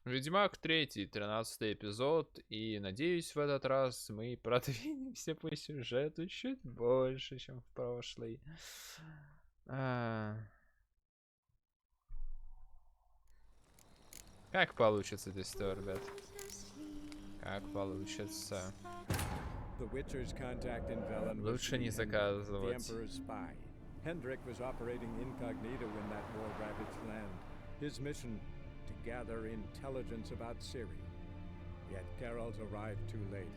Ведьмак 3, 13 эпизод. И надеюсь, в этот раз мы продвинемся по сюжету чуть больше, чем в прошлый. Как получится здесь, ребят? Как получится? Лучше не заказывать. Hendrik was operating incognito in that war-ravaged land. His mission, to gather intelligence about Ciri. Yet Geralt arrived too late.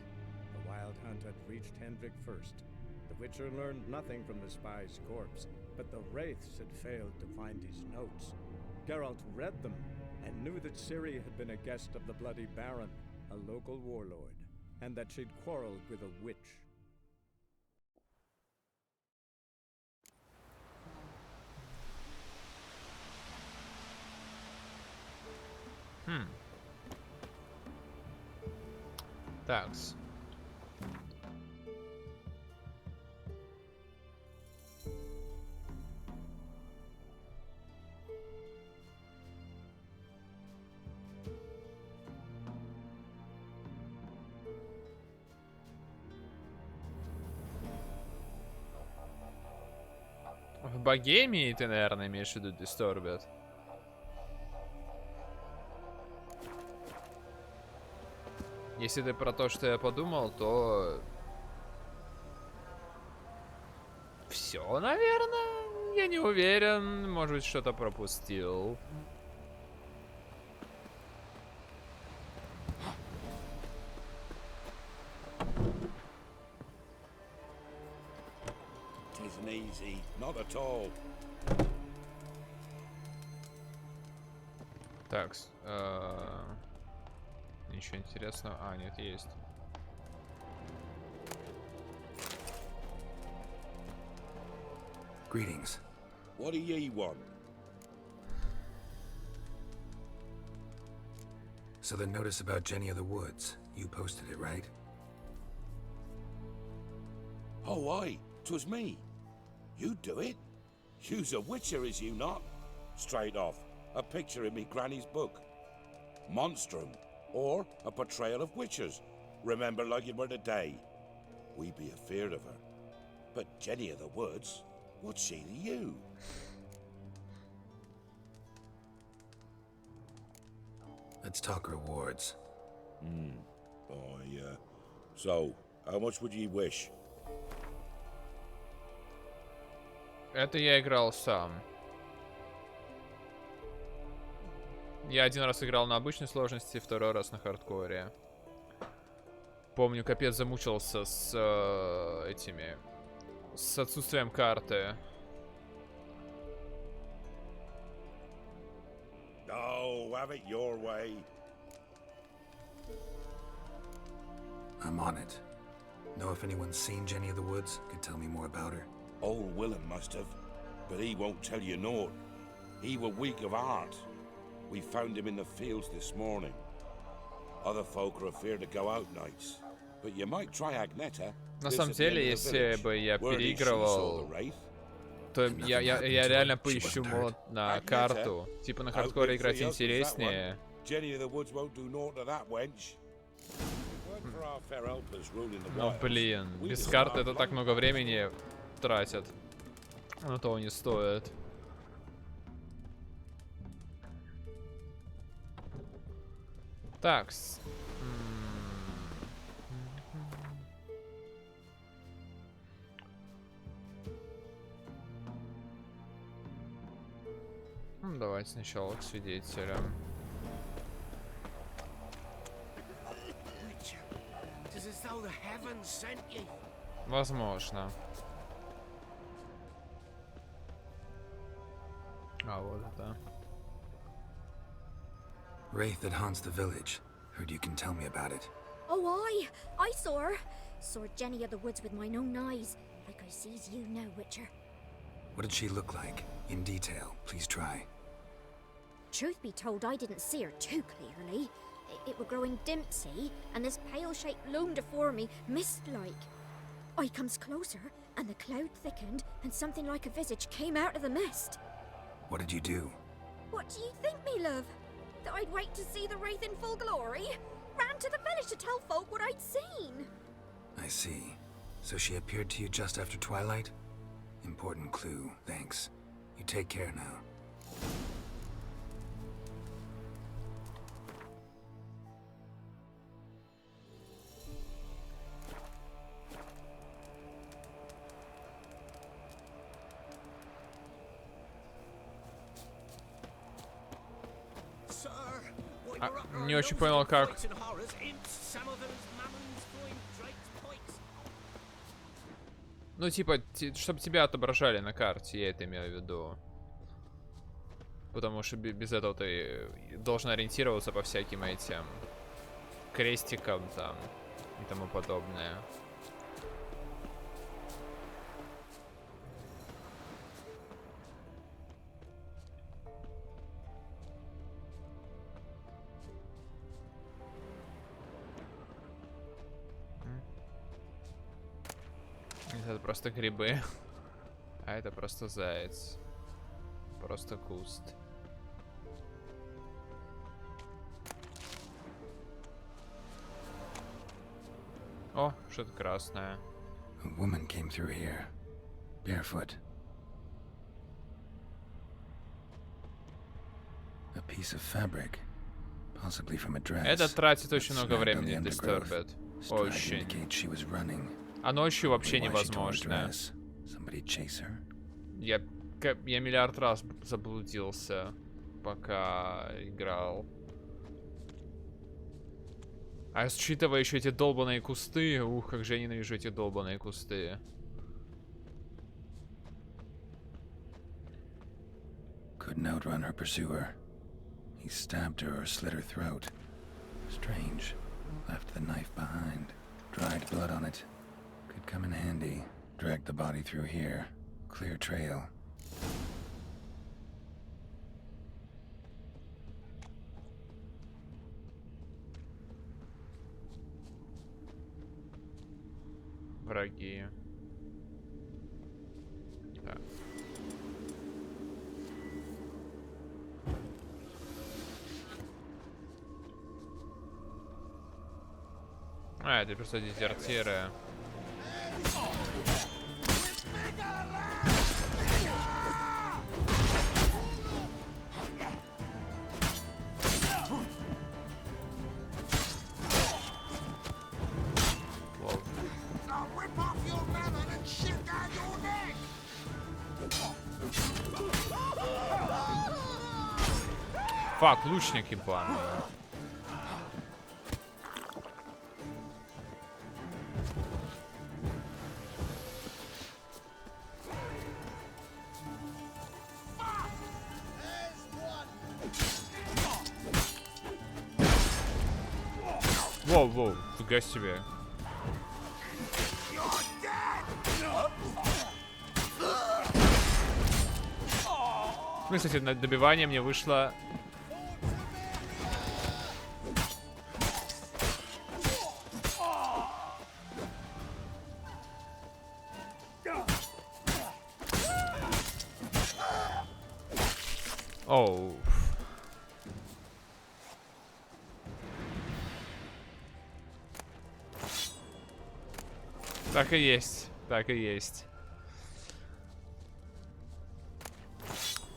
The Wild Hunt had reached Hendrik first. The Witcher learned nothing from the spy's corpse, but the Wraiths had failed to find his notes. Geralt read them and knew that Ciri had been a guest of the Bloody Baron, a local warlord, and that she'd quarreled with a witch. Такс. В Богемии ты, наверное, имеешь в виду Disturbed? Если ты про то, что я подумал, то... Все, наверное. Я не уверен. Может быть, что-то пропустил. Easy, not at all. Так, ничего интересного. А, нет, есть. Greetings. What do ye want? So the notice about Jenny of the Woods, you posted it, right? Oh, aye, 'twas me. You do it? You's a witcher, is you not? Straight off, a picture in me granny's book. Monstrum, or a portrayal of witchers. Remember like it were today. We be afeard of her. But Jenny of the Woods, what's she to you? Let's talk rewards. Oh, yeah. So, how much would ye wish? Это я играл сам. Я один раз играл на обычной сложности, второй раз на хардкоре. Помню, капец замучился с этими... С отсутствием карты. Oh, have it your way. I'm on it. Know if anyone's seen Jenny of the Woods? Could tell me more about her. Old Willem must have, but he won't tell you naught. He were weak of heart. We found him in the fields this morning. Other folk are afraid to go out nights, but you might try Agneta. На самом деле, если бы я переигрывал, то я реально поищу мод на карту. Типа на хардкоре играть интереснее. Но блин, без карты это так много времени тратят. Но того не стоит. Такс. Давайте сначала к свидетелям. Возможно. А вот это. Wraith that haunts the village. Heard you can tell me about it. Oh, I saw her. Saw Jenny of the Woods with mine own eyes. Like I sees you now, Witcher. What did she look like? In detail, please try. Truth be told, I didn't see her too clearly. It were growing dim, see, and this pale shape loomed afore me, mist-like. I comes closer, and the cloud thickened, and something like a visage came out of the mist. What did you do? What do you think, me love? that I'd wait to see the wraith in full glory. Ran to the village to tell folk what I'd seen. I see. So she appeared to you just after twilight? Important clue, thanks. You take care now. Не очень понял, как. Ну, типа, чтобы тебя отображали на карте, я это имею в виду. Потому что без этого ты должен ориентироваться по всяким этим крестикам там и тому подобное. Это просто грибы, а это просто заяц. Просто куст. О, что-то красное. A woman came through here, barefoot. A piece of fabric, possibly from a dress. Это тратит очень много времени, Disturbed. Очень. А ночью вообще невозможно. Я миллиард раз заблудился, пока играл. А учитывая еще эти долбаные кусты, ух, как же я ненавижу эти долбаные кусты. Couldn't outrun her pursuer. He stabbed her or slit her throat. Strange. Left the knife behind. Dried blood on it. Could come in handy. Dragged the body through here. Clear trail. Враги. Так. А, это просто дезертиры. Фак, лучник ебаный. Воу-воу, фига себе. Ну, кстати, на добивание мне вышло... Оу. Так и есть. Так и есть.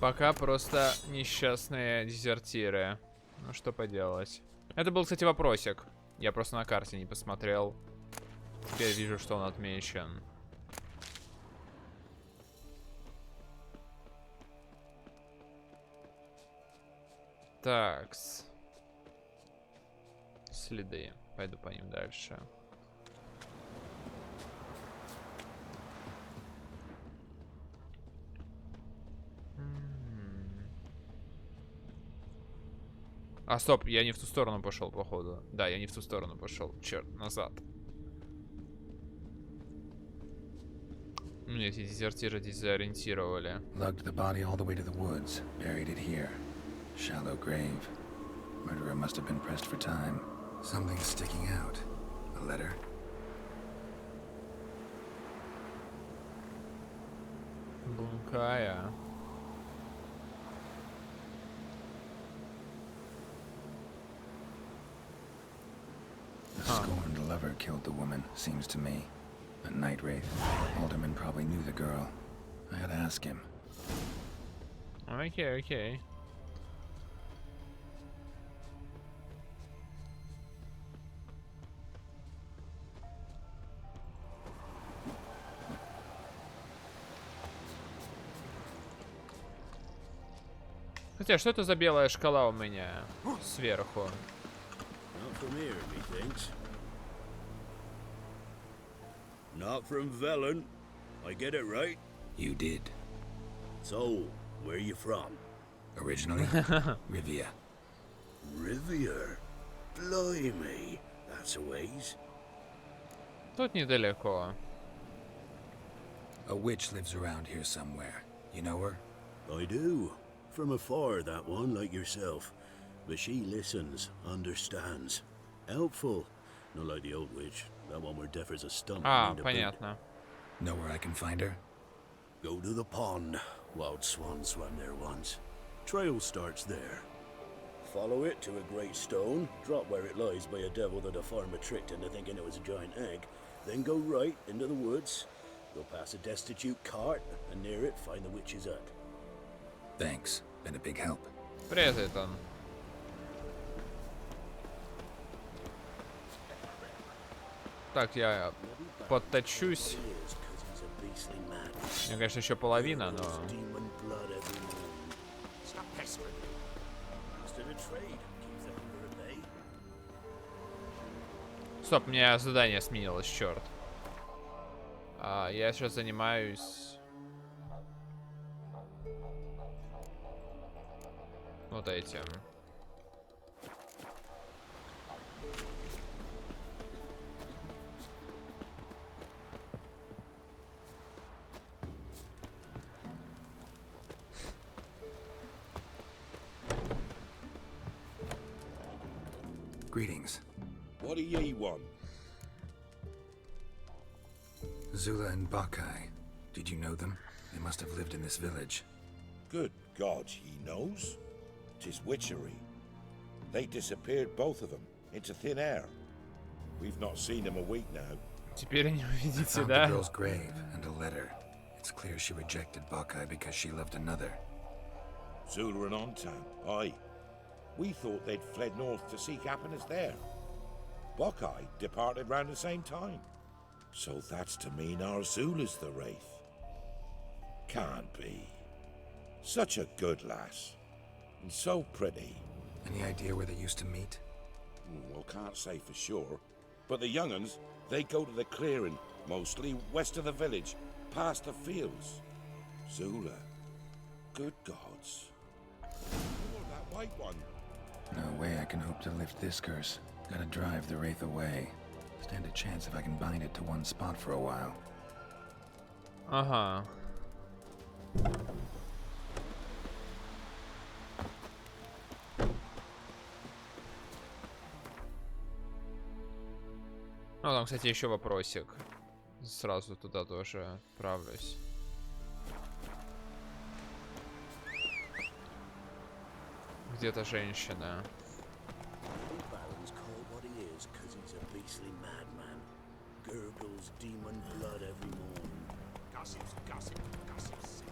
Пока просто несчастные дезертиры. Ну что поделать. Это был, кстати, вопросик. Я просто на карте не посмотрел. Теперь вижу, что он отмечен. Такс. Следы. Пойду по ним дальше. А, стоп, я не в ту сторону пошел, походу. Да, я не в ту сторону пошел. Черт, назад. Мне эти дезертиры дезориентировали. Shallow grave. Murderer must have been pressed for time. Something sticking out. A letter? Дикая. scorned lover killed the woman, seems to me. A night wraith. Alderman probably knew the girl. I had to ask him. Окей, окей. Хотя, что это за белая шкала у меня сверху? Not from here, methinks. Not from Velen. I get it right? You did. So, where you from? Originally, Rivia. Rivier? Blimey, that's a ways. Тут недалеко. A witch lives around here somewhere. You know her? I do. From afar, that one, like yourself. But she listens, understands. Helpful. Not like the old witch. That one were deaf as a stump. А, понятно. Know where I can find her? Go to the pond. Wild swan swam there once. Trail starts there. Follow it to a great stone, drop where it lies by a devil that a farmer tricked into thinking it was a giant egg, then go right into the woods. Go past a destitute cart, and near it find the witch's hut. Thanks. Been a big help. Врезает он. Так, я подточусь. У меня, конечно, еще половина, но... Стоп, у меня задание сменилось, черт. Я сейчас занимаюсь... Вот этим. Greetings. What do ye want? Zula and Bakai. Did you know them? They must have lived in this village. Good God, he knows. 'Tis witchery. They disappeared, both of them, into thin air. We've not seen them a week now. Teперь не увидите, Found да? the girl's grave and a letter. It's clear she rejected Bakai because she loved another. Zula and Ontan, aye. We thought they'd fled north to seek happiness there. Bokai departed round the same time. So that's to mean our Zula's the wraith. Can't be. Such a good lass. And so pretty. Any idea where they used to meet? Well, can't say for sure. But the young'uns, they go to the clearing, mostly west of the village, past the fields. Zula. Good gods. Oh, that white one. No way I can hope to lift this curse. Gotta drive the wraith away. Stand a chance if I can bind it to one spot for a while. Ага. Ну, там, кстати, еще вопросик. Сразу туда тоже отправлюсь. Где-то женщина. Gurgles demon blood every morn. Gossips, gossip, gossips.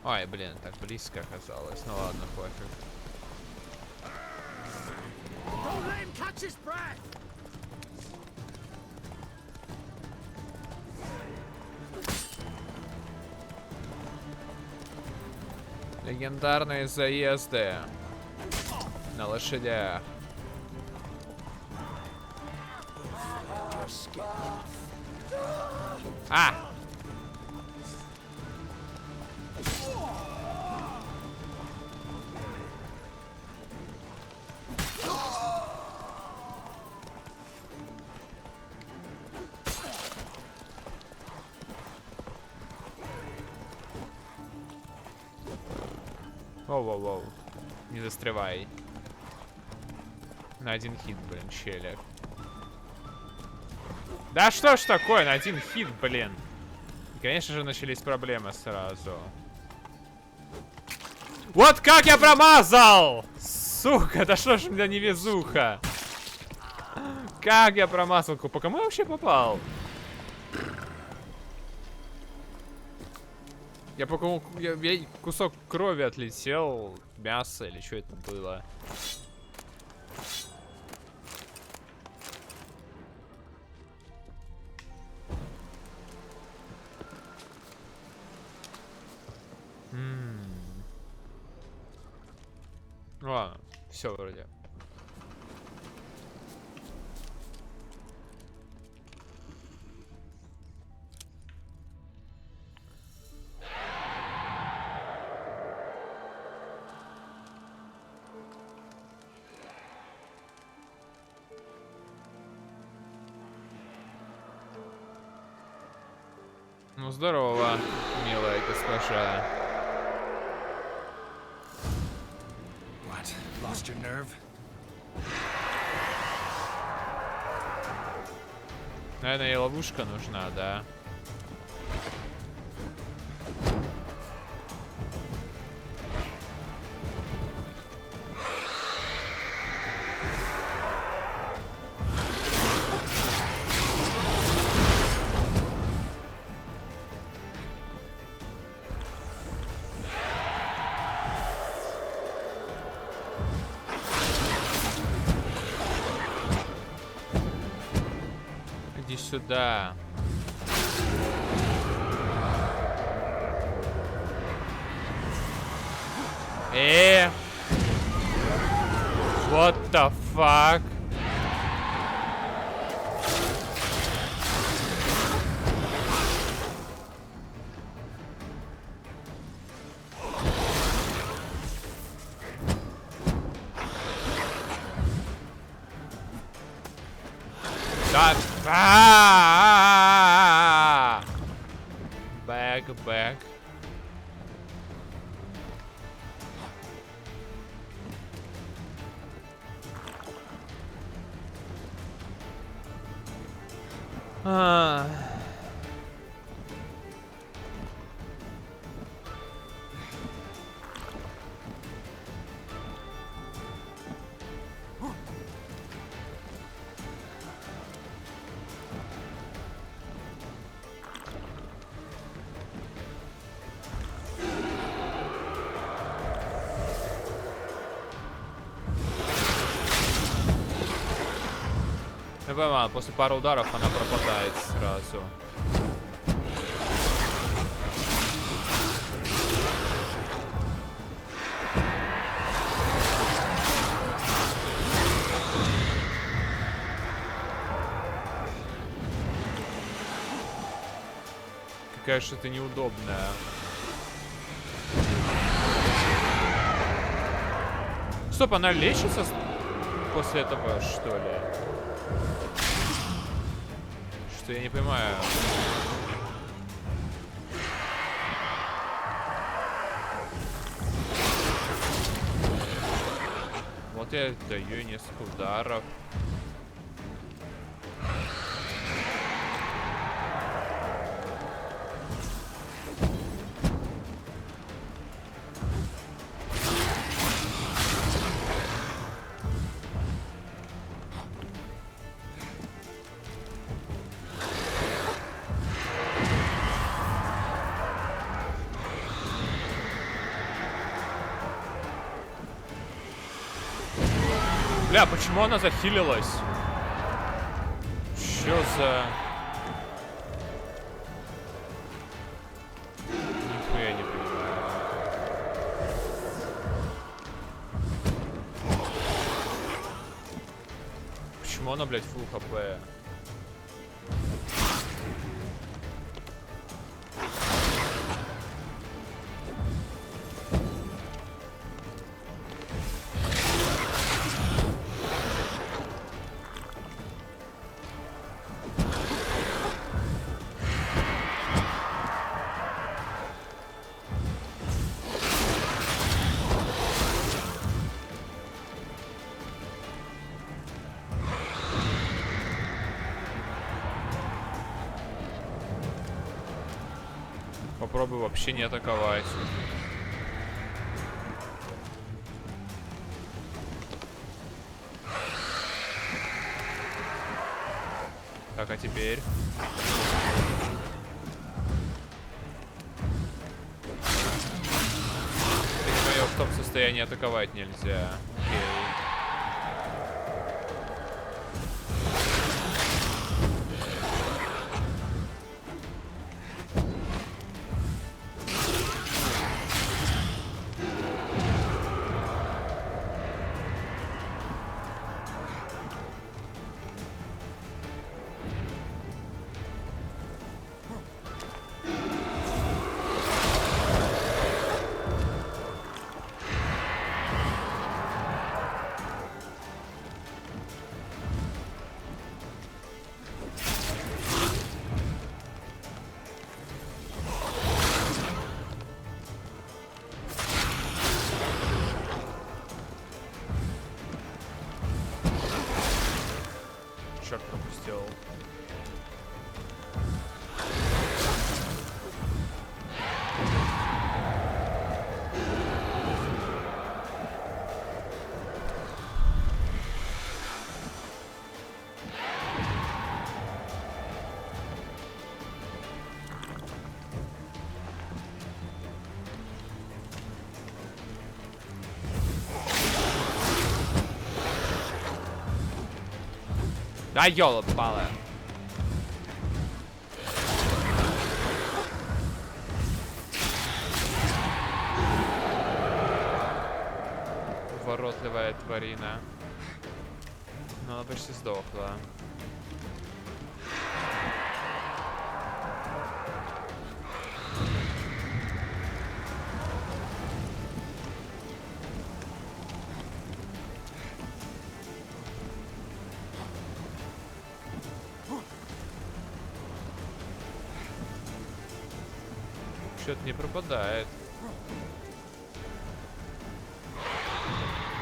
Ой, блин, так близко оказалось. Ну ладно, пофиг. Don't let him catch his breath! Легендарные заезды на лошадях. А! Воу-воу-воу. Не застревай. На один хит, блин, челик. Да что ж такое, на один хит, блин. И, конечно же, начались проблемы сразу. Вот как я промазал! Сука, да что ж у меня невезуха? Как я промазал? По кому я вообще попал? Я по кому... Я кусок крови отлетел. Мясо или что это было? Ладно, все вроде. Ну здорово, милая госпожа. What? Lost your nerve? Наверное, ей ловушка нужна, да? Иди сюда. What the fuck? Да. Back. Я понимаю, после пары ударов она пропадает сразу. Какая же ты неудобная. Стоп, она лечится после этого, что ли? Что я не понимаю. Вот я даю ей несколько ударов. Бля, почему она захилилась? Чё за... Нихуя не понимаю. Почему она, блядь, фулл хп? Попробуй вообще не атаковать. теперь? Ее в том состоянии атаковать нельзя. Окей. Черт, пропустил. Да ёлопала. Воротливая тварина. Но она почти сдохла. Что-то не пропадает.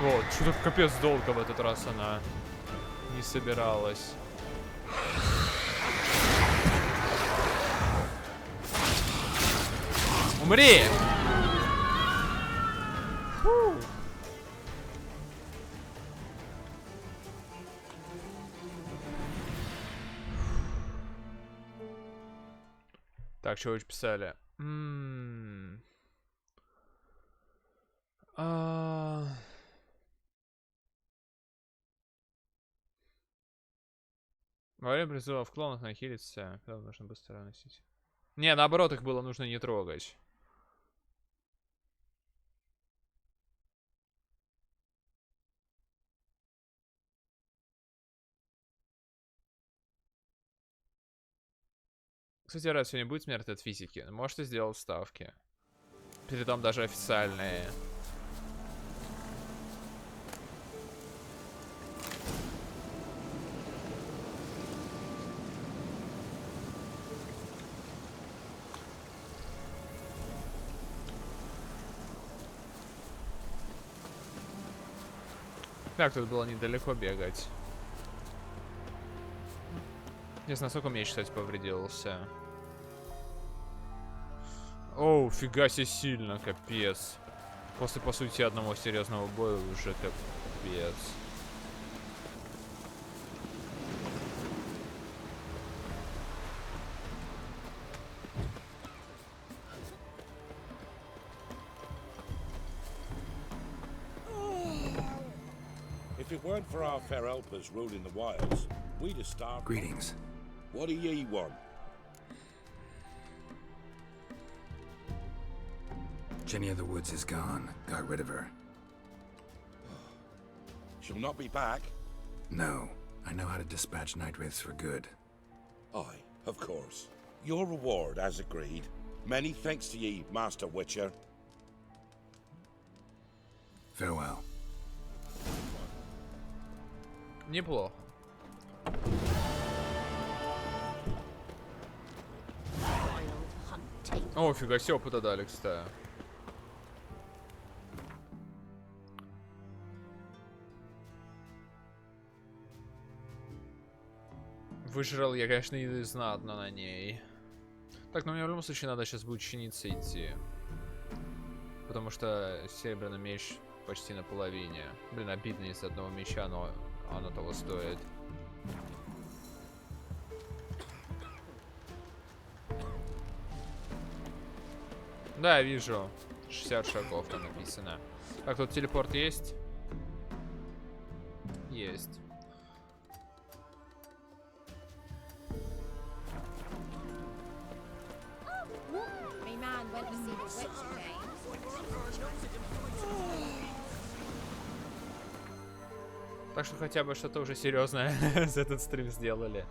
Вот, что-то капец долго в этот раз она не собиралась. Умри! Фу. Так, что вы писали? Во время призыва в клонах нахилиться, когда нужно быстро носить. Не, наоборот, их было нужно не трогать. Кстати, раз сегодня будет смерть от физики, можете сделать ставки. Притом даже официальные. Так, тут было недалеко бегать. Не знаю, насколько меч, кстати, повредился. Оу, фига себе сильно, капец. После, по сути, одного серьезного боя уже капец. If it weren't for our fair helpers ruling the wilds, we'd have starved. Greetings. What do ye want? Jenny of the Woods is gone. Got rid of her. She'll not be back. No. I know how to dispatch night wraiths for good. Aye, of course. Your reward, as agreed. Many thanks to ye, Master Witcher. Farewell. Неплохо. О, фига себе, опыта дали, кстати. Выжрал я, конечно, еды знатно на ней. Так, но мне в любом случае надо сейчас будет чиниться идти. Потому что серебряный меч почти на половине. Блин, обидно из одного меча, но оно того стоит. Да, я вижу. 60 шагов там написано. Так, тут телепорт есть? Есть. Так что хотя бы что-то уже серьезное за этот стрим сделали.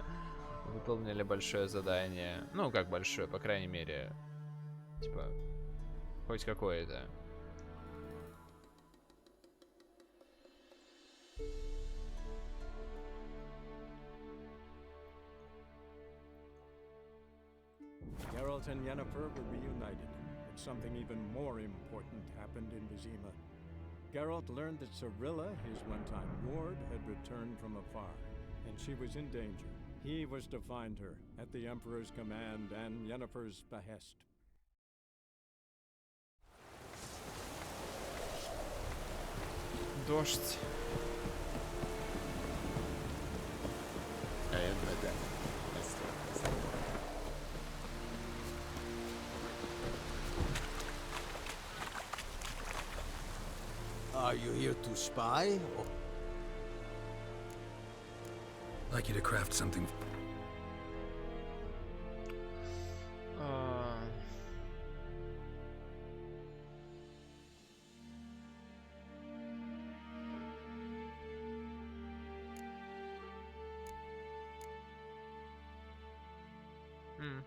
Выполнили большое задание. Ну, как большое, по крайней мере. Типа, хоть какое-то. Geralt and Yennefer were reunited, but something even more important happened in Vizima. Geralt learned that Cirilla, his one-time ward, had returned from afar, and she was in danger. He was to find her, at the Emperor's command and Yennefer's behest. Дождь. Are you here to spy? Or Like you to craft something.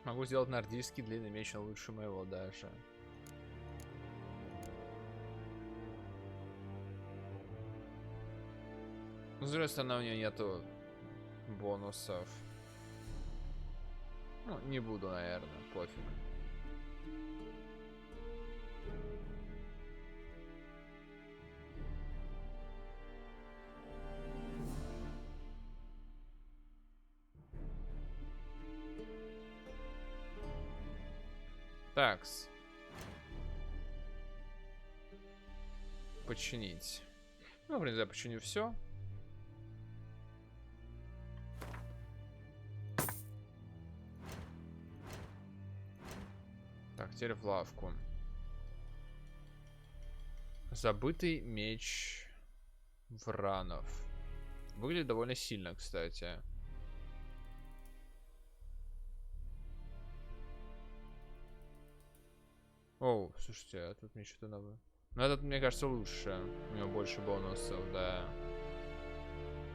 Могу сделать нордийский длинный меч, а лучше моего даже. Но, с другой стороны, у нее нету бонусов. Ну, не буду, наверное, пофиг. Такс. Починить. Ну, в принципе, я починю все. Так, теперь в лавку. Забытый меч Вранов. Выглядит довольно сильно, кстати. Оу, слушайте, а тут мне что-то новое. Но этот, мне кажется, лучше. У него больше бонусов, да.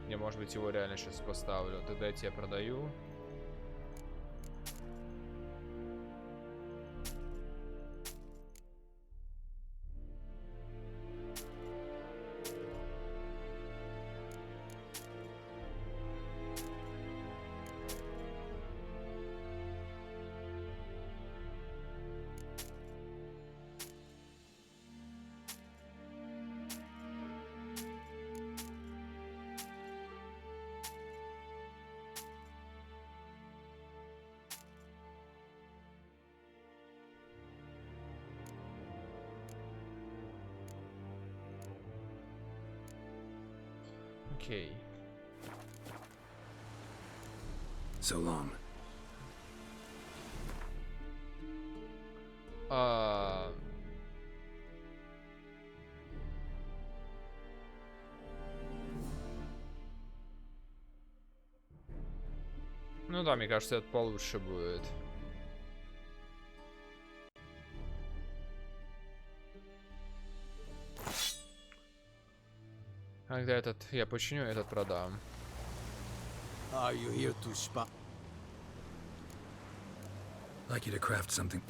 Я, может быть, его реально сейчас поставлю. Тогда я тебе продаю. Окей. So long. Ну да, мне кажется, это получше будет. А когда этот я починю, этот продам. are you here to spy? Like you to craft something.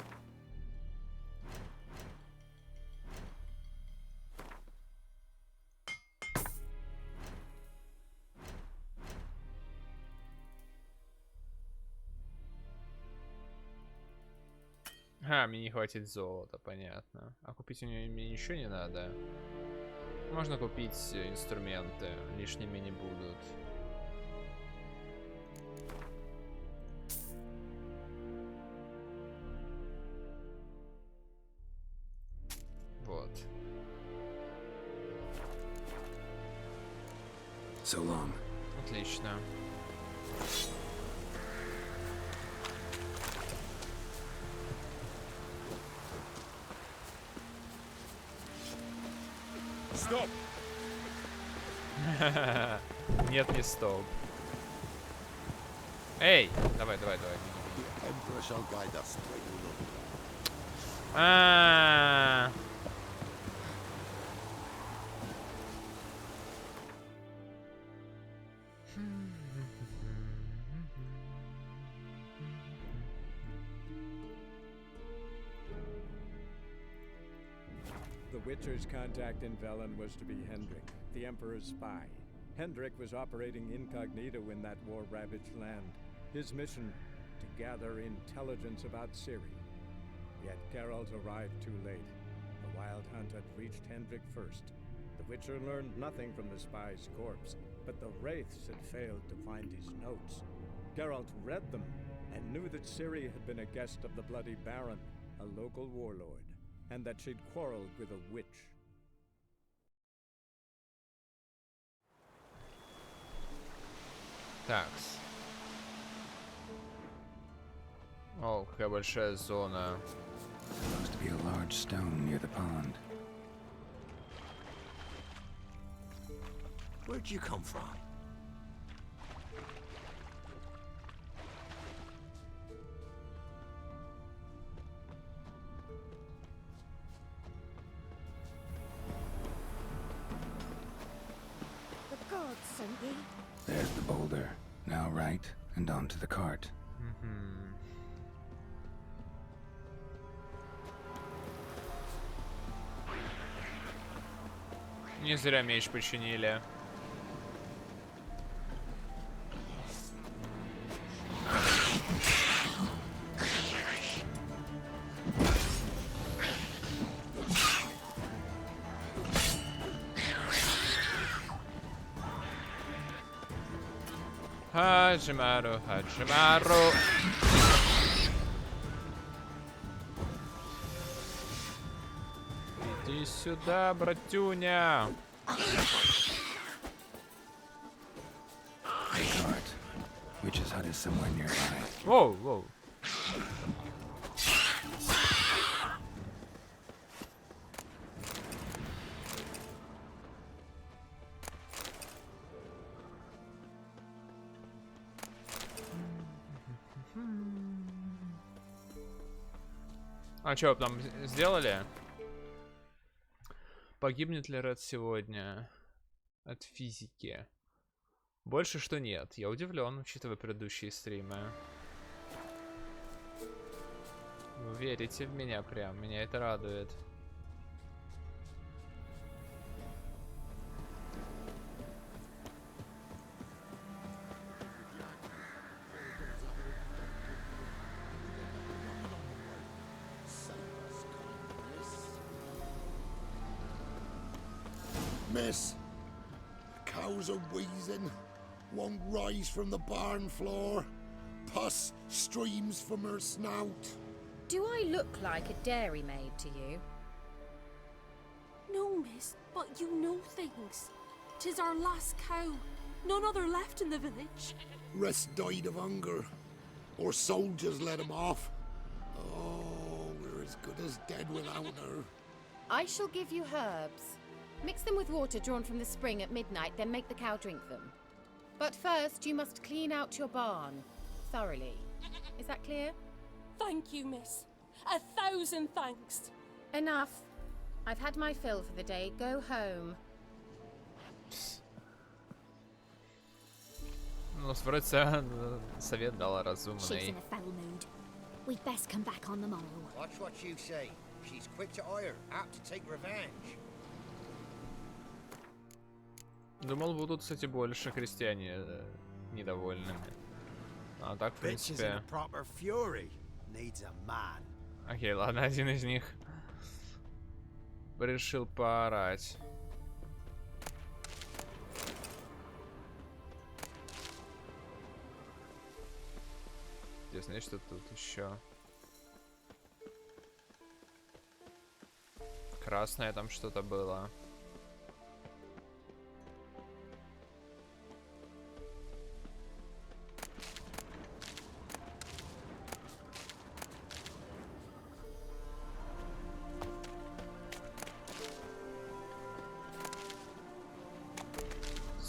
Мне не хватит золота, понятно. А купить у нее мне ничего не надо. Можно купить инструменты, лишними не будут. Вот. So long. Отлично. Stop! Нет, не стоп. Эй! Давай, давай, давай. The Emperor shall guide us straight along. А. The Witcher's contact in Velen was to be Hendrik, the Emperor's spy. Hendrik was operating incognito in that war-ravaged land. His mission, to gather intelligence about Ciri. Yet Geralt arrived too late. The Wild Hunt had reached Hendrik first. The Witcher learned nothing from the spy's corpse, but the Wraiths had failed to find his notes. Geralt read them and knew that Ciri had been a guest of the Bloody Baron, a local warlord, and that she'd quarreled with a witch. Такс. О, какая большая зона. Supposed to be a large stone near the pond. Where'd you come from? The gods sent ye. There's the boulder. Now right, and onto the cart. Не зря меч починили. Хаджимару, Хаджимару. Иди сюда, братюня. The cart. Witch's hut is somewhere nearby. Воу, воу. А что вы там сделали? Погибнет ли Ред сегодня от физики? Больше что нет. Я удивлен, учитывая предыдущие стримы. Вы верите в меня прям. Меня это радует. Miss, the cows are wheezing, won't rise from the barn floor. Pus streams from her snout. Do I look like a dairymaid to you? No, miss, but you know things. 'Tis our last cow. None other left in the village. Rest died of hunger, or soldiers let him off. Oh, we're as good as dead without her. I shall give you herbs. Mix them with water drawn from the spring at midnight, then make the cow drink them. But first, you must clean out your barn thoroughly. Is that clear? Thank you, miss. 1,000 thanks. Enough. I've had my fill for the day. Go home. Ну, вроде совет дала She's разумный. in a foul mood. We'd best come back on the morrow. Watch what you say. She's quick to ire, apt to take revenge. Думал, будут, кстати, больше крестьяне недовольными. А так, в Bitch is in принципе... a proper fury. Needs a man. Окей, ладно, один из них решил поорать. Интересно, что тут еще? Красное там что-то было.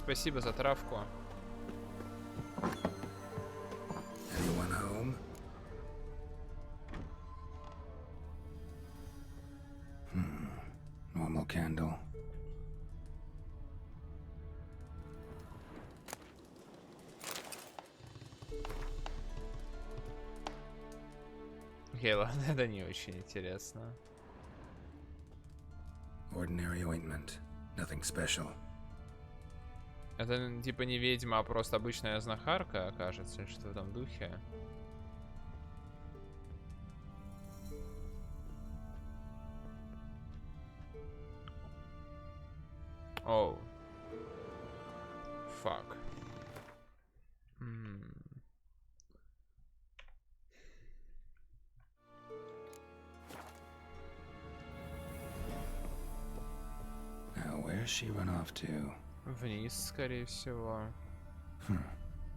Спасибо за травку. Anyone home? Normal candle. Окей, ладно, это не очень интересно. Ordinary ointment. Nothing special. Это типа не ведьма, а просто обычная знахарка, кажется, что в этом духе. Оу. Фак. Now, where's she run off to? Вниз, скорее всего.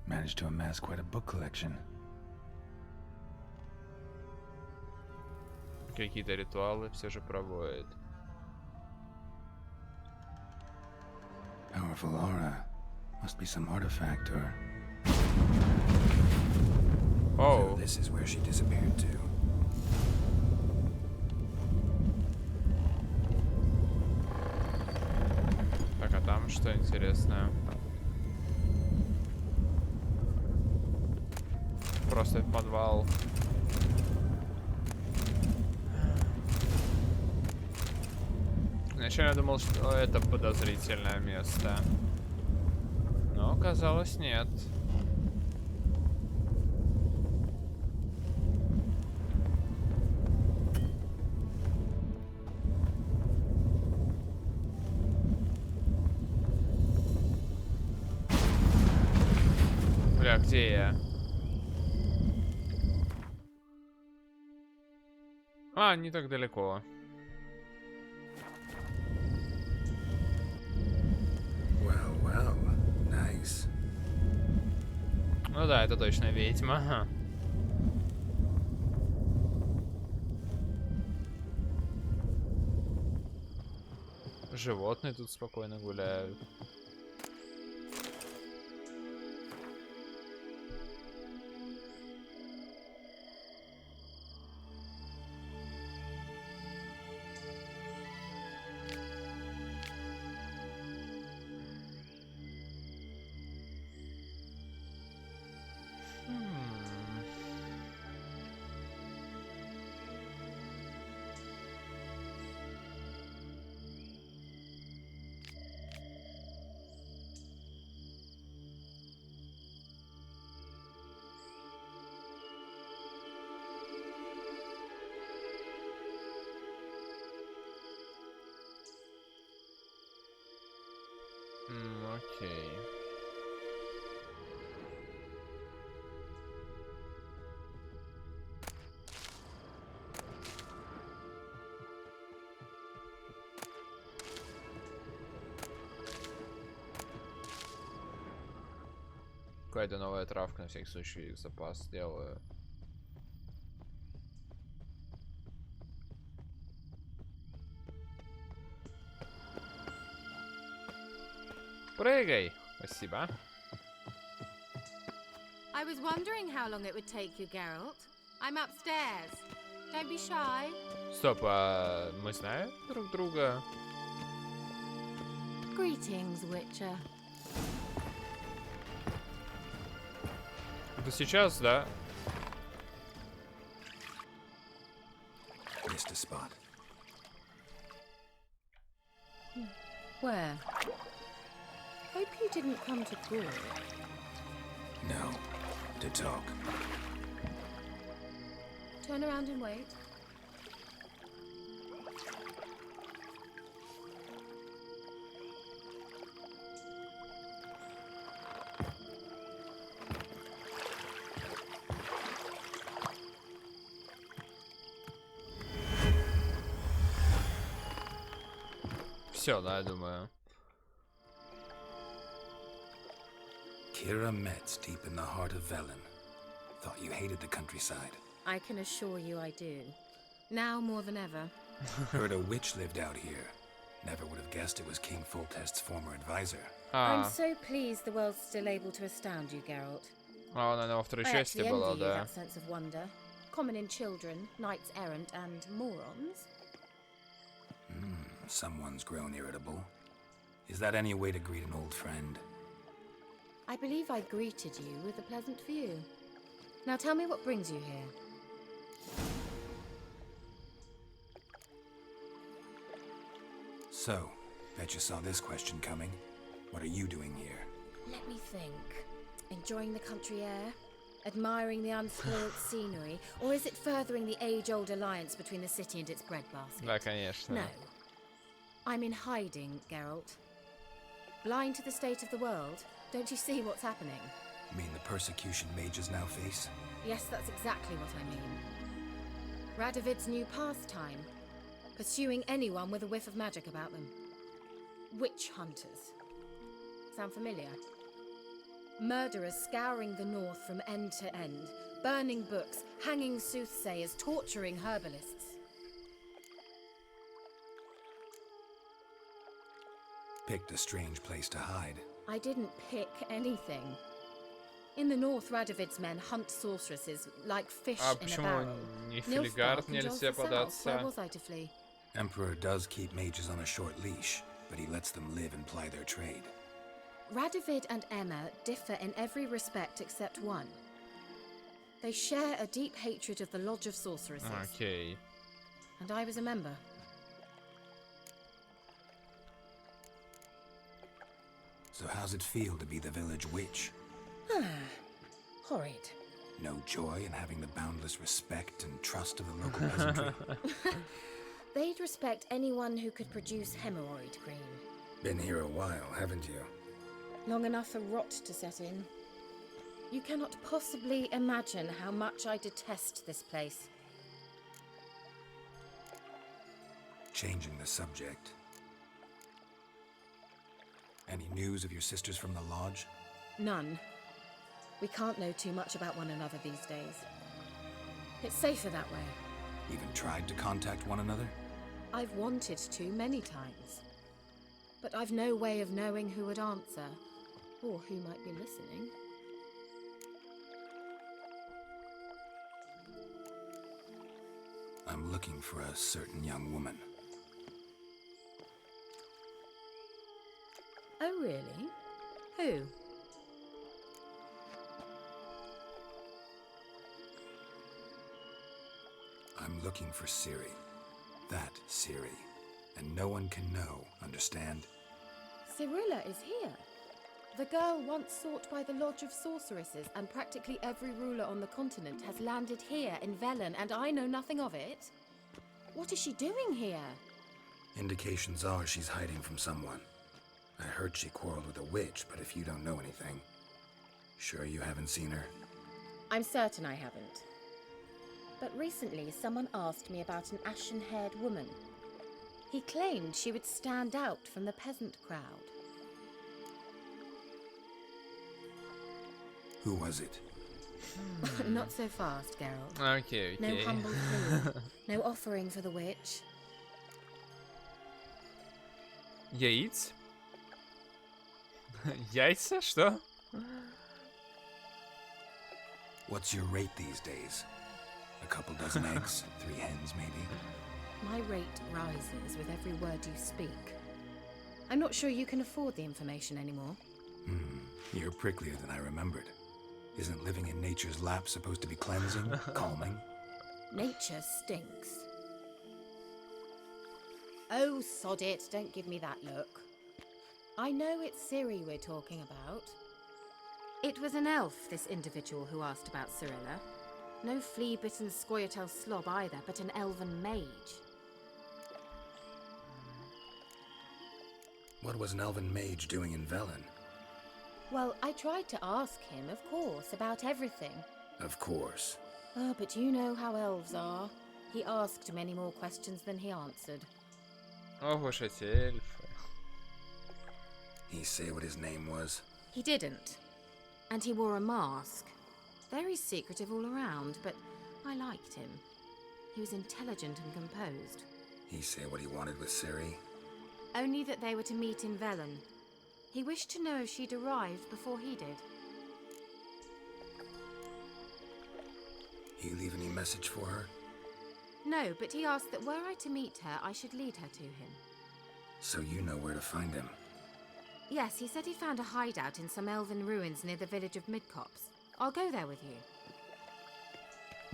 Managed to amass quite a book collection. Какие-то ритуалы все же проводит. Powerful aura. Must be some artifact or... Oh. So this is where she disappeared to. Так, а там что интересное? Просто подвал. Вначале я думал, что это подозрительное место. Но оказалось нет. Бля, где я? А, не так далеко. Well, nice. Ну да, это точно ведьма. Животные тут спокойно гуляют. Окей. Какая-то новая травка, на всякий случай запас делаю. Прыгай! Спасибо. I was wondering how long it would take you, Geralt. I'm upstairs. Don't be shy. Стоп, а мы знаем друг друга? Greetings, Witcher. Это сейчас, да? Missed a spot. Where? Hope you didn't come to Gore. No. To talk. Turn around and wait. Все, да, я думаю. Kira Metz deep in the heart of Velen. Thought you hated the countryside. I can assure you I do. Now more than ever. Heard a witch lived out here. Never would have guessed it was King Foltest's former advisor. I'm so pleased the world's still able to astound you, Geralt. Она во второй I части actually была, envy you да. that sense of wonder. Common in children, knights errant, and morons. Someone's grown irritable. Is that any way to greet an old friend? I believe I greeted you with a pleasant view. Now tell me what brings you here. So, bet you saw this question coming. What are you doing here? Let me think. Enjoying the country air? Admiring the unspoiled scenery? Or is it furthering the age-old alliance between the city and its breadbasket? Да, конечно. No. I'm in hiding, Geralt. Blind to the state of the world? Don't you see what's happening? You mean the persecution mages now face? Yes, that's exactly what I mean. Radovid's new pastime. Pursuing anyone with a whiff of magic about them. Witch hunters. Sound familiar? Murderers scouring the north from end to end, burning books, hanging soothsayers, torturing herbalists. Picked a strange place to hide. I didn't pick anything. In the north, Radovid's men hunt sorceresses like fish А in a почему barrel. не Nilfgaard Филигард нельзя controls the south. Where податься? was I to flee? Emperor does keep mages on a short leash, but he lets them live and ply their trade. Radovid and Emma differ in every respect except one. They share a deep hatred of the Lodge of Sorceresses. Окей. And I was a member. So how's it feel to be the village witch? Horrid. No joy in having the boundless respect and trust of the local peasantry? They'd respect anyone who could produce hemorrhoid cream. Been here a while, haven't you? Long enough for rot to set in. You cannot possibly imagine how much I detest this place. Changing the subject. Any news of your sisters from the lodge? None. We can't know too much about one another these days. It's safer that way. Even tried to contact one another? I've wanted to many times. But I've no way of knowing who would answer, or who might be listening. I'm looking for a certain young woman. Oh, really? Who? I'm looking for Ciri. That Ciri. And no one can know, understand? Cirilla is here. The girl once sought by the Lodge of Sorceresses, and practically every ruler on the continent has landed here in Velen, and I know nothing of it. What is she doing here? Indications are she's hiding from someone. I heard she quarreled with a witch, but if you don't know anything, sure you haven't seen her? I'm certain I haven't. But recently someone asked me about an ashen-haired woman. He claimed she would stand out from the peasant crowd. Who was it? Not so fast, Geralt. Окей, No окей. humble plea. No offering for the witch. Яиц? Яйца? Что? What's your rate these days? A couple dozen eggs? 3 hens, maybe? My rate rises with every word you speak. I'm not sure you can afford the information anymore. You're pricklier than I remembered. Isn't living in nature's lap supposed to be cleansing, calming? Nature stinks. Oh, sod it, don't give me that look. I know it's Ciri we're talking about. It was an elf, this individual who asked about Cirilla. No flea-bitten Scoia'tael slob either, but an elven mage. What was an elven mage doing in Velen? Well, I tried to ask him, of course, about everything. Of course. Oh, but you know how elves are. He asked many more questions than he answered. Ох уж эти эльфы. He say what his name was? He didn't. And he wore a mask. Very secretive all around, but I liked him. He was intelligent and composed. He say what he wanted with Ciri? Only that they were to meet in Velen. He wished to know if she'd arrived before he did. You leave any message for her? No, but he asked that were I to meet her, I should lead her to him. So you know where to find him? Yes, he said he found a hideout in some elven ruins near the village of Midcopse. I'll go there with you.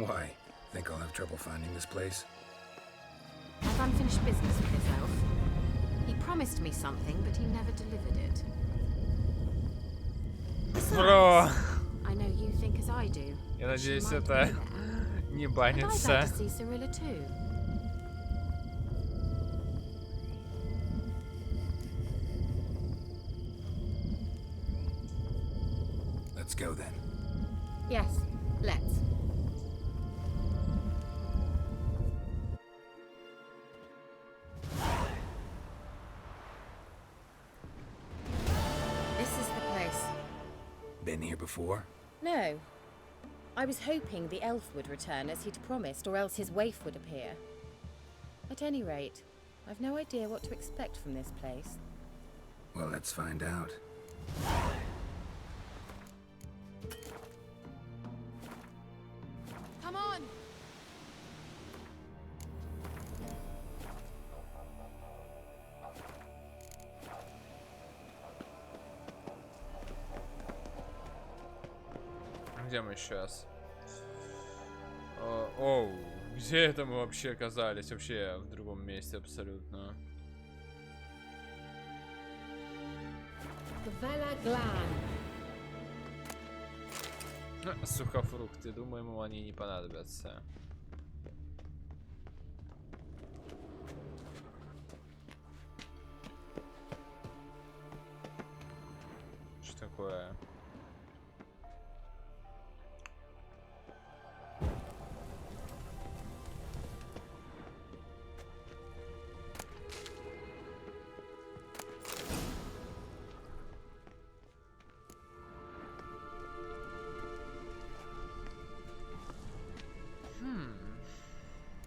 Why? Think I'll have trouble finding this place? I've unfinished business with this elf. He promised me something, but he never delivered it. Bro. Besides, I know you think as I do. Я надеюсь, She might это be there. не And I'd банится. like to see Cyrilla too. Let's go then. Yes, let's. This is the place. Been here before? No. I was hoping the elf would return as he'd promised, or else his waif would appear. At any rate, I've no idea what to expect from this place. Well, let's find out. Come on! Где мы сейчас? Оу, где это мы вообще оказались? Вообще в другом месте абсолютно. Сухофрукты, думаю, ему они не понадобятся. Что такое?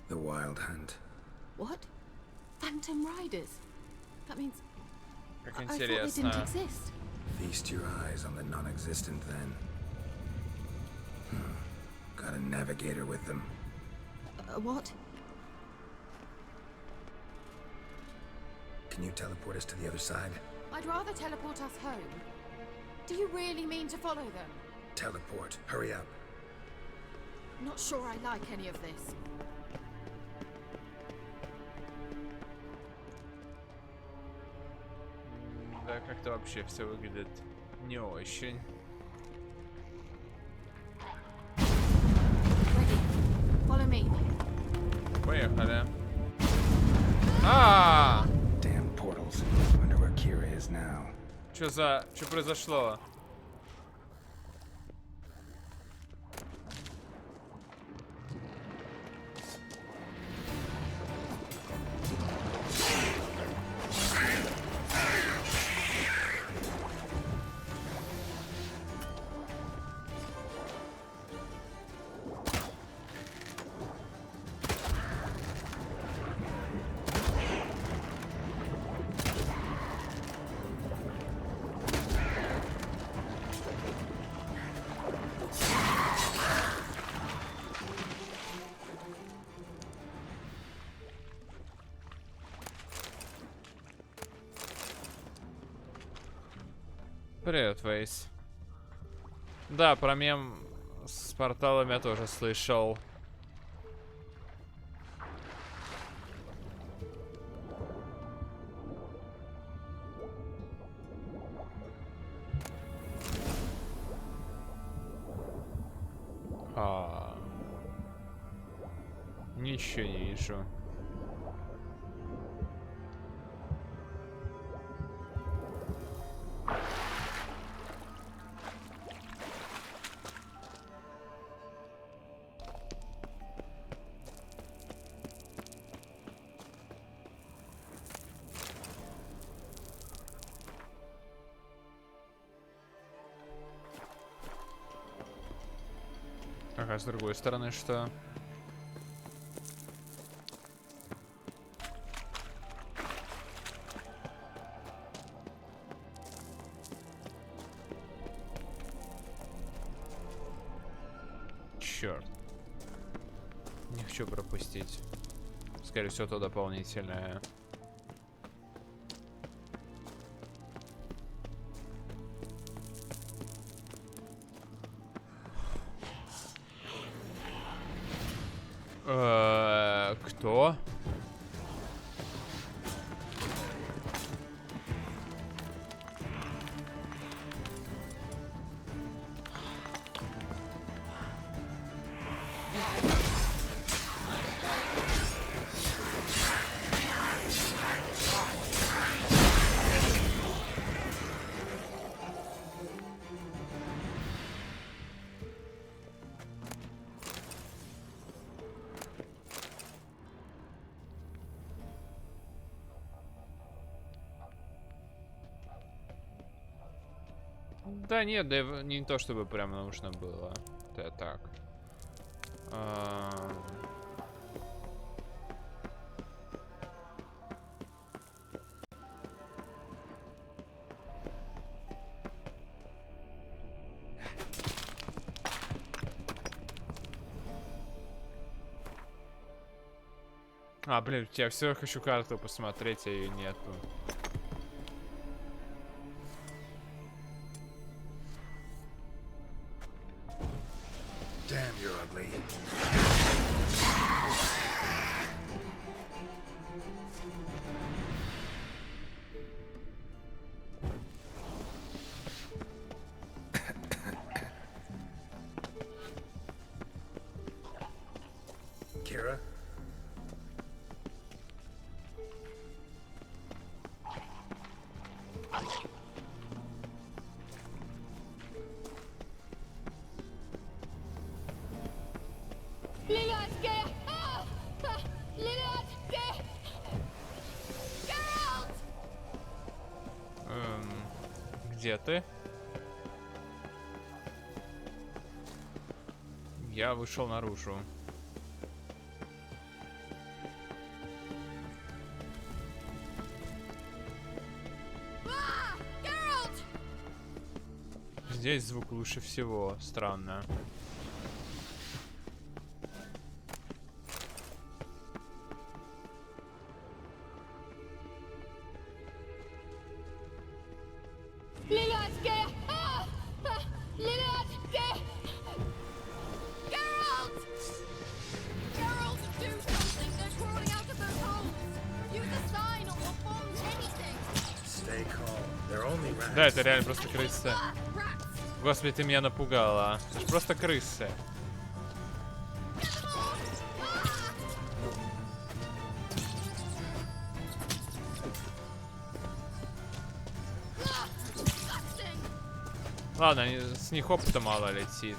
The Wild Hunt. What? Phantom Riders? That means Как I thought they интересно. didn't exist. Feast your eyes on the non-existent then. Got a navigator with them. What? Can you teleport us to the other side? I'd rather teleport us home. Do you really mean to follow them? Teleport. Hurry up. Not sure I like any of this. Да, как-то вообще все выглядит не очень. Ready. Follow me. Поехали. Damn portals. Wonder where Kira is now. Что произошло? Привет, Вейс. Да, про мем с порталом я тоже слышал. Ничего не вижу. Ага, с другой стороны что? черт. Не хочу пропустить. Скорее всего, то дополнительное. Кто? Да нет, да не то чтобы прям нужно было. Это так. Блин, я все хочу карту посмотреть, а ее нету. Damn, you're ugly. Kira? Где ты? Я вышел наружу. Здесь звук лучше всего. Странно. Да, это реально просто крысы. Господи, ты меня напугала. Это ж просто крысы. Ладно, с них опыта мало летит.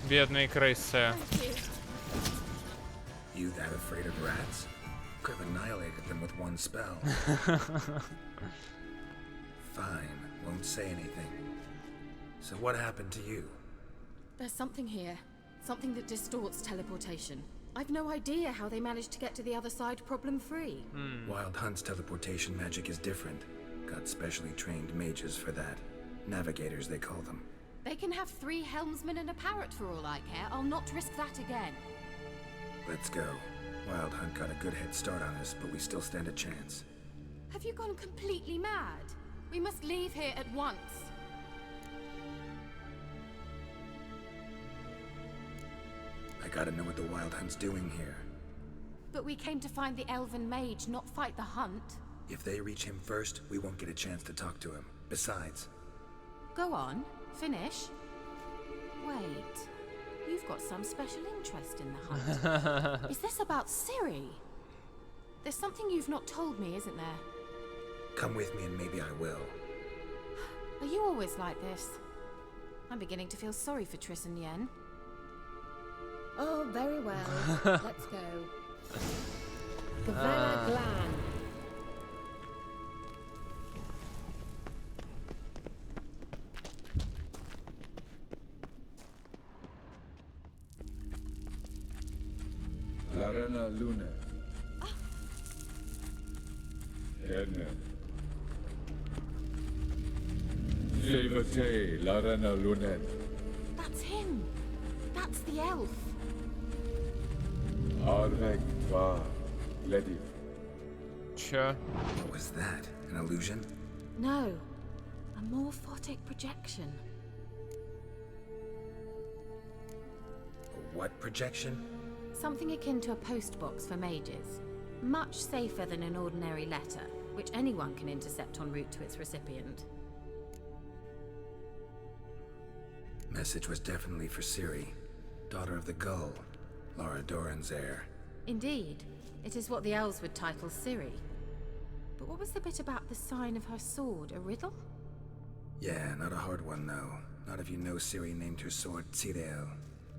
Бедные крысы. You that afraid of rats? Could have annihilated them with one spell. Fine, won't say anything. So what happened to you? There's something here. Something that distorts teleportation. I've no idea how they managed to get to the other side problem-free. Wild Hunt's teleportation magic is different. Got specially trained mages for that. Navigators, they call them. They can have 3 helmsmen and a parrot for all I care. I'll not risk that again. Let's go. Wild Hunt got a good head start on us, but we still stand a chance. Have you gone completely mad? We must leave here at once. I gotta know what the Wild Hunt's doing here. But we came to find the elven mage, not fight the hunt. If they reach him first, we won't get a chance to talk to him. Besides... Go on. Finish. Wait. You've got some special interest in the hunt. Is this about Ciri? There's something you've not told me, isn't there? Come with me and maybe I will. Are you always like this? I'm beginning to feel sorry for Triss and Yen. Oh, very well. Let's go. Gavanna Glan. Larana Luna. Edna. Levate Larana Luna. That's him. That's the elf. Arvek Va Ledi. Sure. What was that? An illusion? No. A morphotic projection. A what projection? Something akin to a postbox for mages. Much safer than an ordinary letter, which anyone can intercept en route to its recipient. Message was definitely for Ciri, daughter of the Gull, Lara Doran's heir. Indeed. It is what the elves would title Ciri. But what was the bit about the sign of her sword? A riddle? Yeah, not a hard one though. Not if you know Ciri named her sword Tirel,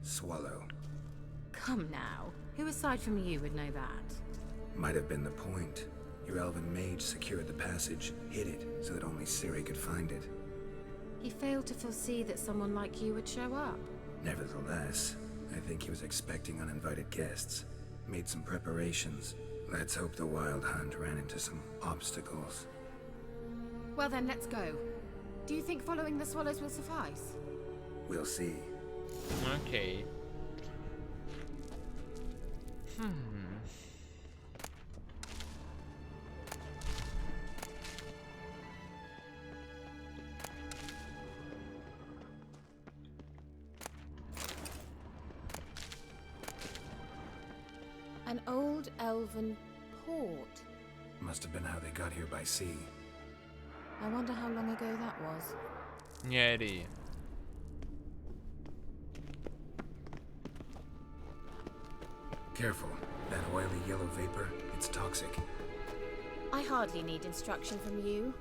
Swallow. Come now. Who aside from you would know that? Might have been the point. Your elven mage secured the passage, hid it, so that only Ciri could find it. He failed to foresee that someone like you would show up. Nevertheless, I think he was expecting uninvited guests. Made some preparations. Let's hope the Wild Hunt ran into some obstacles. Well then, let's go. Do you think following the swallows will suffice? We'll see. Okay. An old elven port. Must have been how they got here by sea. I wonder how long ago that was. Nyeri. Careful. That oily yellow vapor, it's toxic. I hardly need instruction from you.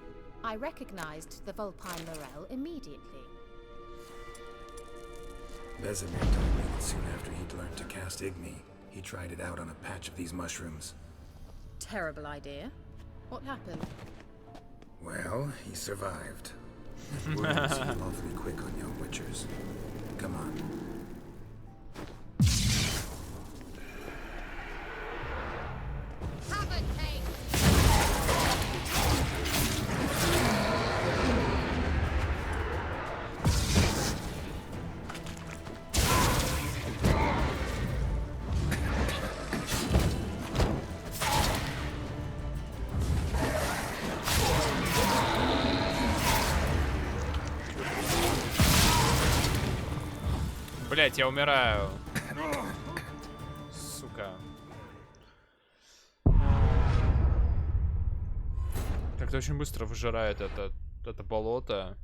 I recognized the vulpine morel immediately. Vesemir told me that soon after he'd learned to cast Igni, he tried it out on a patch of these mushrooms. Terrible idea. What happened? Well, he survived. And wounds heal awfully quick on young witchers. Come on. Блять, я умираю. Сука. Как-то очень быстро выжирает это болото.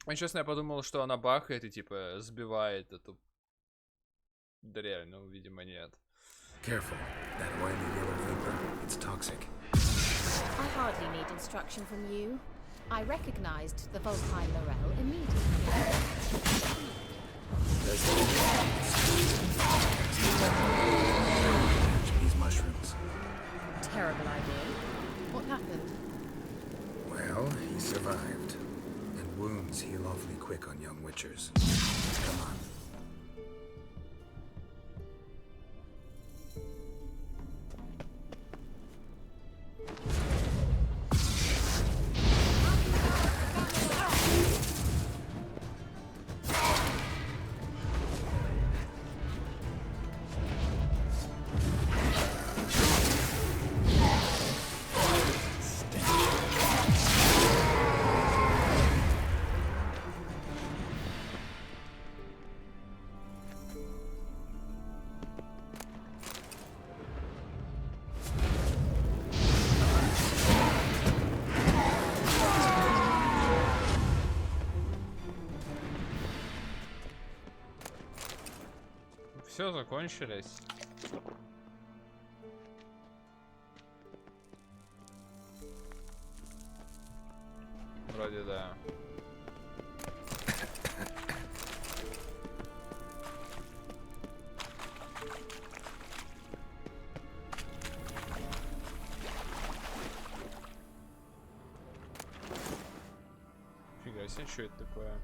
А честно, я подумал, что она бахает и типа сбивает эту дрянь, но, видимо, нет. Careful. That oily yellow vapor, it's toxic. I hardly need instruction from you. I recognized the vulpine morel immediately. These mushrooms. Terrible idea. What happened? Well, he survived. And wounds heal awfully quick on young witchers. Come on. Все, закончились. Вроде да. Фига себе, что это такое?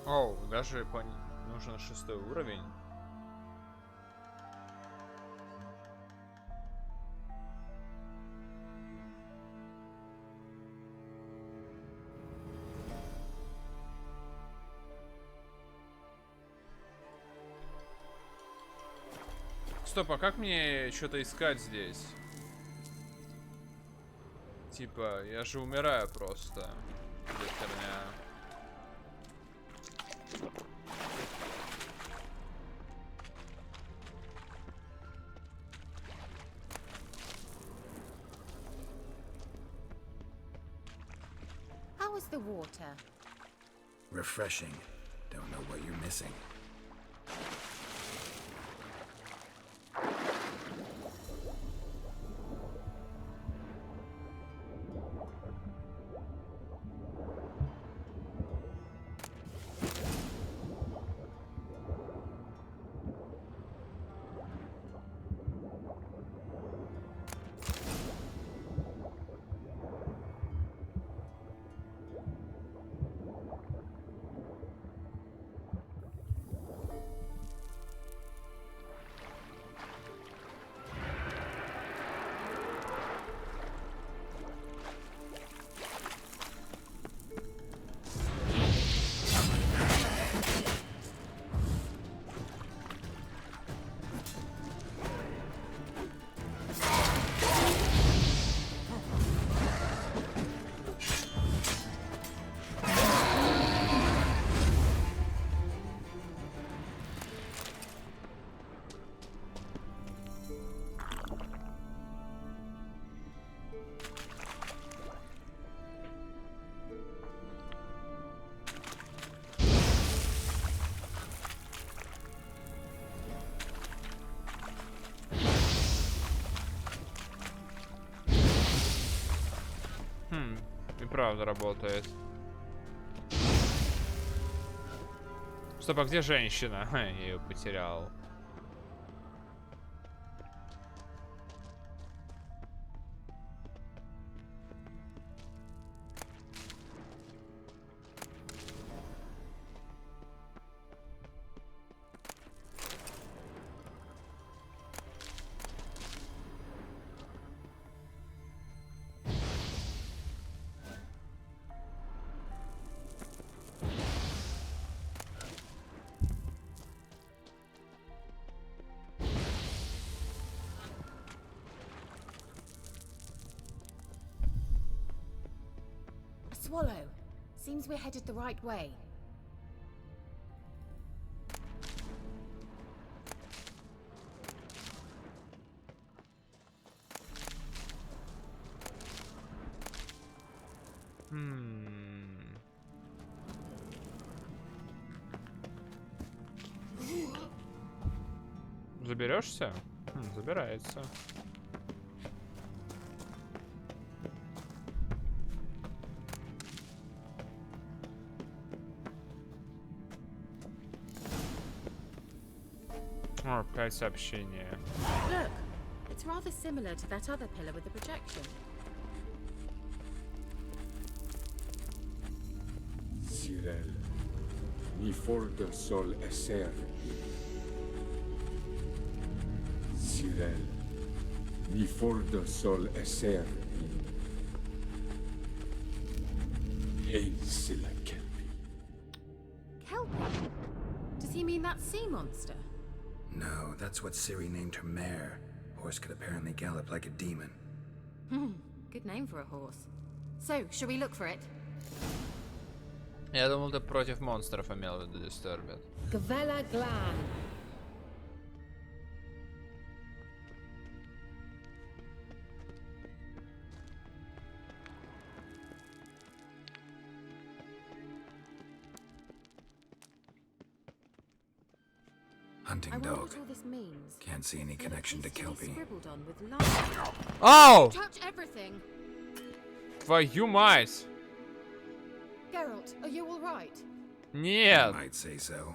Оу, даже нужен 6-й уровень. Стоп, а как мне что-то искать здесь? Типа, я же умираю просто. Без херня. How is the water? Refreshing. Don't know what you're missing. И правда работает. Стоп, а где женщина? Я ее потерял. Swallow. Seems we're headed the right way. Заберешься? Забирается. О, опять сообщение. Look, it's rather similar to that other pillar with the projection. Cyril, ni forte sol esser. Cyril, ni forte sol esser. Hazel Kelpie. Kelpie? Does he mean that sea monster? No, that's what Ciri named her mare. Horse could apparently gallop like a demon. Good name for a horse. So, shall we look for it? Я думал, ты против монстров имел в виду, Disturbed. Gavella Glan. Hunting I wonder dog. what all this means. Can't see any connection to Kelpie. Scribbled on with love. Ау! Touch everything. Твою мать! Geralt, are you all right? Нет! Might say so.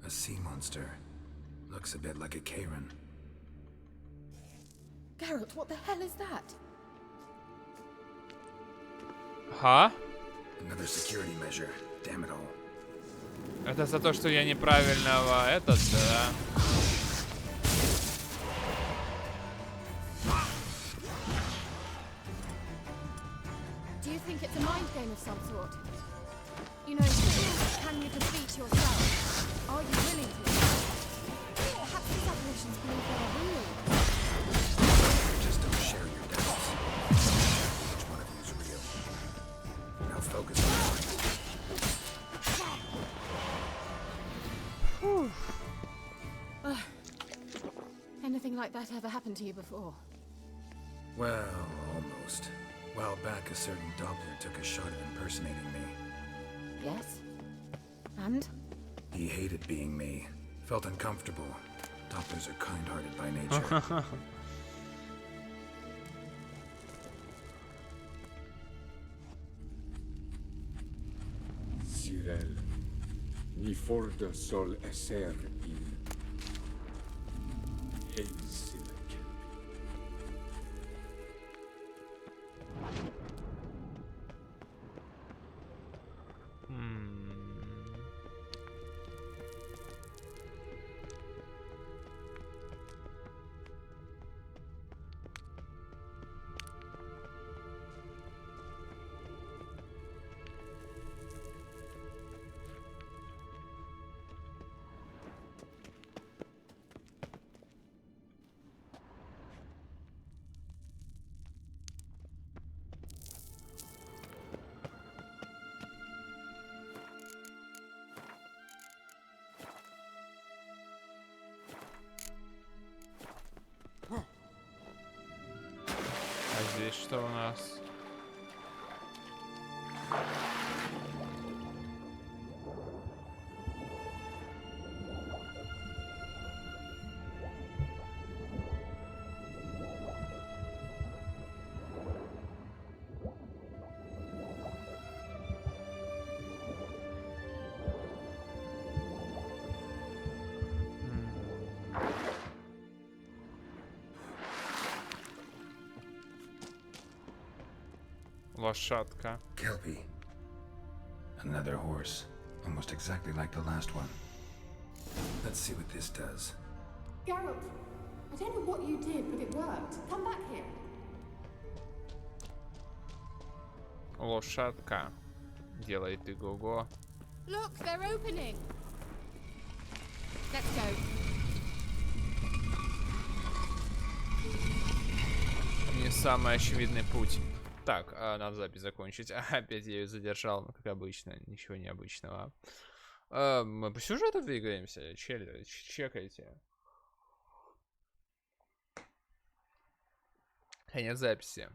A sea monster. Looks a bit like a Karen. Geralt, what the hell is that? Ха? Another security measure. Damn it all. Это за то, что я неправильного этот, да? Do you think it's a mind game of some sort? You know, can you defeat yourself? Are you willing to? Perhaps these apparitions believe they're real. Just don't share your doubts. Which one of you is real? Now focus on Anything like that ever happened to you before? Well, almost. A while back, a certain Doppler took a shot at impersonating me. Yes. And? He hated being me. Felt uncomfortable. Dopplers are kind-hearted by nature. Cyril, ni for de sol esser il. Hail А здесь что у нас? Лошадка. Kelpie. Another horse. Almost exactly like the last one. Let's see what this does. Geralt, I don't know what you did, but it worked. Come back here. Лошадка. Делает ого-го. Look, they're opening. Let's go. Не самый очевидный путь. Так, надо запись закончить. Опять я ее задержал, но как обычно, ничего необычного. Мы по сюжету двигаемся, чекайте. Конец записи.